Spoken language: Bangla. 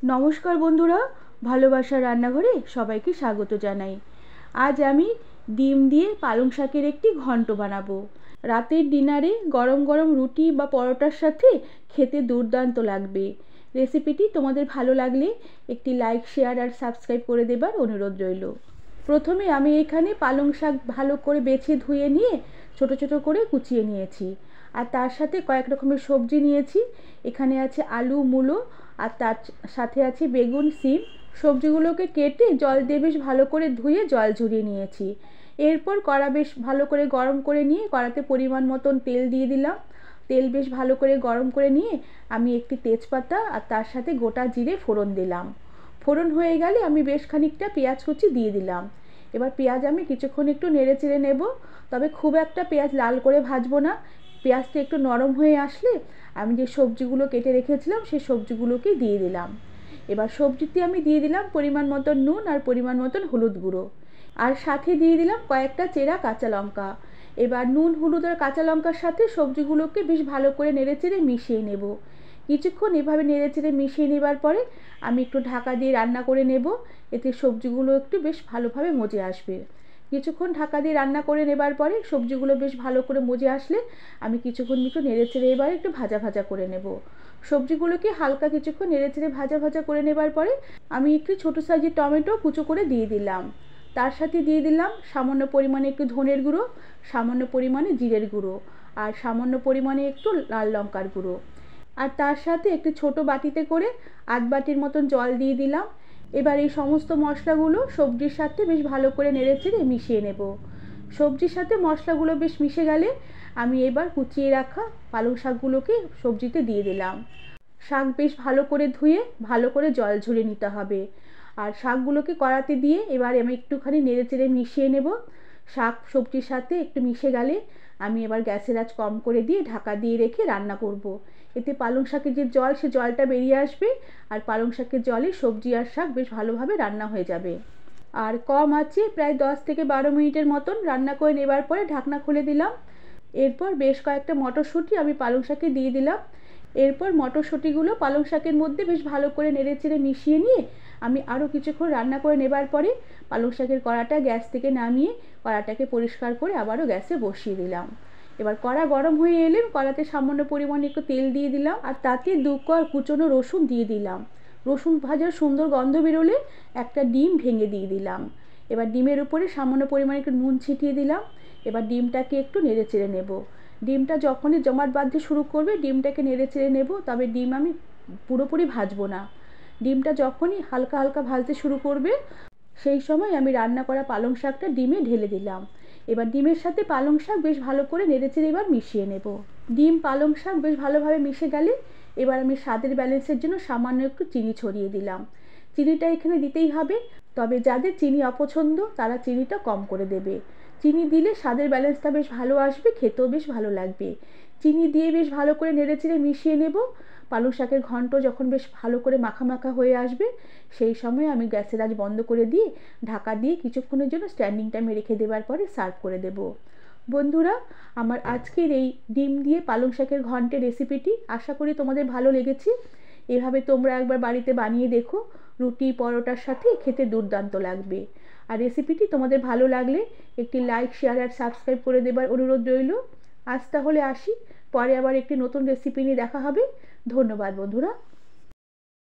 নমস্কার বন্ধুরা, ভালোবাসার রান্নাঘরে সবাইকে স্বাগত জানাই। আজ আমি ডিম দিয়ে পালং শাকের একটি ঘন্ট বানাবো। রাতের ডিনারে গরম গরম রুটি বা পরোটার সাথে খেতে দুর্দান্ত লাগবে। রেসিপিটি তোমাদের ভালো লাগলে একটি লাইক, শেয়ার আর সাবস্ক্রাইব করে দেবার অনুরোধ রইল। প্রথমে আমি এখানে পালং শাক ভালো করে বেছে ধুয়ে নিয়ে ছোট ছোট করে কুচিয়ে নিয়েছি, আর তার সাথে কয়েক রকমের সবজি নিয়েছি। এখানে আছে আলু, মূলো, আর তার সাথে আছে বেগুন, সিম। সবজিগুলোকে কেটে জল দিয়ে বেশ ভালো করে ধুয়ে জল ঝরিয়ে নিয়েছি। এরপর কড়া বেশ ভালো করে গরম করে নিয়ে কড়াতে পরিমাণ মতন তেল দিয়ে দিলাম। তেল বেশ ভালো করে গরম করে নিয়ে আমি একটি তেজপাতা আর তার সাথে গোটা জিরে ফোড়ন দিলাম। ফোড়ন হয়ে গেলে আমি বেশ খানিকটা পেঁয়াজ কুচি দিয়ে দিলাম। এবার পেঁয়াজ আমি কিছুক্ষণ একটু নেড়ে চেড়ে নেব, তবে খুব একটা পেঁয়াজ লাল করে ভাজবো না। পেঁয়াজটা একটু নরম হয়ে আসলে আমি যে সবজিগুলো কেটে রেখেছিলাম সেই সবজিগুলোকে দিয়ে দিলাম। এবার সবজিতে আমি দিয়ে দিলাম পরিমাণ মতন নুন আর পরিমাণ মতন হলুদ গুঁড়ো, আর সাথে দিয়ে দিলাম কয়েকটা চেরা কাঁচা লঙ্কা। এবার নুন, হলুদ আর কাঁচা লঙ্কার সাথে সবজিগুলোকে বেশ ভালো করে নেড়ে চেড়ে মিশিয়ে নেব। কিছুক্ষণ এভাবে নেড়ে চেড়ে মিশিয়ে নেবার পরে আমি একটু ঢাকা দিয়ে রান্না করে নেব। এতে সবজিগুলো একটু বেশ ভালোভাবে মজে আসবে। কিছুক্ষণ ঢাকা দিয়ে রান্না করে নেবার পরে সবজিগুলো বেশ ভালো করে মজে আসলে আমি কিছুক্ষণ একটু নেড়ে চেড়ে এবার একটু ভাজা ভাজা করে নেব। সবজিগুলোকে হালকা কিছুক্ষণ নেড়ে চেড়ে ভাজা ভাজা করে নেবার পরে আমি একটু ছোটো সাইজের টমেটো কুচো করে দিয়ে দিলাম। তার সাথে দিয়ে দিলাম সামান্য পরিমাণে একটু ধনের গুঁড়ো, সামান্য পরিমাণে জিরের গুঁড়ো, আর সামান্য পরিমাণে একটু লাল লঙ্কার গুঁড়ো। আর তার সাথে একটি ছোট বাটিতে করে আধ বাটির মতন জল দিয়ে দিলাম। এবার এই সমস্ত মশলাগুলো সবজির সাথে বেশ ভালো করে নেড়ে চেড়ে মিশিয়ে নেব। সবজির সাথে মশলাগুলো বেশ মিশে গেলে আমি এবার কুচিয়ে রাখা পালং শাকগুলোকে সবজিতে দিয়ে দিলাম। শাক বেশ ভালো করে ধুয়ে ভালো করে জল ঝরিয়ে নিতে হবে। আর শাকগুলোকে কড়াতে দিয়ে এবার আমি একটুখানি নেড়ে চেড়ে মিশিয়ে নেব। শাক সবজির সাথে একটু মিশে গেলে আমি এবার গ্যাসের আঁচ কম করে দিয়ে ঢাকা দিয়ে রেখে রান্না করব। এতে পালং শাকের যে জল, সে জলটা বেরিয়ে আসবে, আর পালং শাকের জলে সবজি আর শাক বেশ ভালোভাবে রান্না হয়ে যাবে। আর কম আঁচে প্রায় 10 থেকে 12 মিনিটের মতন রান্না করে নেবার পরে ঢাকনা খুলে দিলাম। এরপর বেশ কয়েকটা মটরশুঁটি আমি পালং শাকে দিয়ে দিলাম। এরপর মটরশুঁটিগুলো পালং শাকের মধ্যে বেশ ভালো করে নেড়ে চেড়ে মিশিয়ে নিয়ে আমি আরও কিছুক্ষণ রান্না করে নেবার পরে পালং শাকের কড়াটা গ্যাস থেকে নামিয়ে কড়াটাকে পরিষ্কার করে আবারও গ্যাসে বসিয়ে দিলাম। এবার কড়া গরম হয়ে এলে কড়াতে সামান্য পরিমাণে একটু তেল দিয়ে দিলাম, আর তাতে 2 কোয়া কুচনো রসুন দিয়ে দিলাম। রসুন ভাজার সুন্দর গন্ধ বেরোলে একটা ডিম ভেঙে দিয়ে দিলাম। এবার ডিমের উপরে সামান্য পরিমাণে একটু নুন ছিটিয়ে দিলাম। এবার ডিমটাকে একটু নেড়ে চেড়ে নেব। ডিমটা যখনই জমাট বাঁধতে শুরু করবে ডিমটাকে নেড়ে চেড়ে নেব, তবে ডিম আমি পুরোপুরি ভাজবো না। ডিমটা যখনই হালকা হালকা ভাজতে শুরু করবে সেই সময় আমি রান্না করা পালং শাকটা ডিমে ঢেলে দিলাম। এবার ডিমের সাথে পালং শাক বেশ ভালো করে নেড়ে চেড়ে এবার মিশিয়ে নেব। ডিম পালং শাক বেশ ভালোভাবে মিশে গেলে এবার আমি স্বাদের ব্যালেন্সের জন্য সামান্য একটু চিনি ছড়িয়ে দিলাম। চিনিটা এখানে দিতেই হবে, তবে যাদের চিনি অপছন্দ তারা চিনিটা কম করে দেবে। চিনি দিলে স্বাদের ব্যালেন্সটা বেশ ভালো আসবে, খেতেও বেশ ভালো লাগবে। চিনি দিয়ে বেশ ভালো করে নেড়ে চেড়ে মিশিয়ে নেব। পালং শাকের ঘন্ট যখন বেশ ভালো করে মাখা মাখা হয়ে আসবে সেই সময় আমি গ্যাসের আঁচ বন্ধ করে দিয়ে ঢাকা দিয়ে কিছুক্ষণের জন্য স্ট্যান্ডিং টাইমে রেখে দেওয়ার পরে সার্ভ করে দেব। বন্ধুরা, আমার আজকের এই ডিম দিয়ে পালং শাকের ঘন্টের রেসিপিটি আশা করি তোমাদের ভালো লেগেছে। এভাবে তোমরা একবার বাড়িতে বানিয়ে দেখো, রুটি পরোটার সাথে খেতে দুর্দান্ত লাগবে। আর রেসিপিটি তোমাদের ভালো লাগলে একটি লাইক, শেয়ার আর সাবস্ক্রাইব করে দেবার অনুরোধ রইল। আজ তাহলে আসি, পরে আবার একটি নতুন রেসিপি নিয়ে দেখা হবে। ধন্যবাদ বন্ধুরা।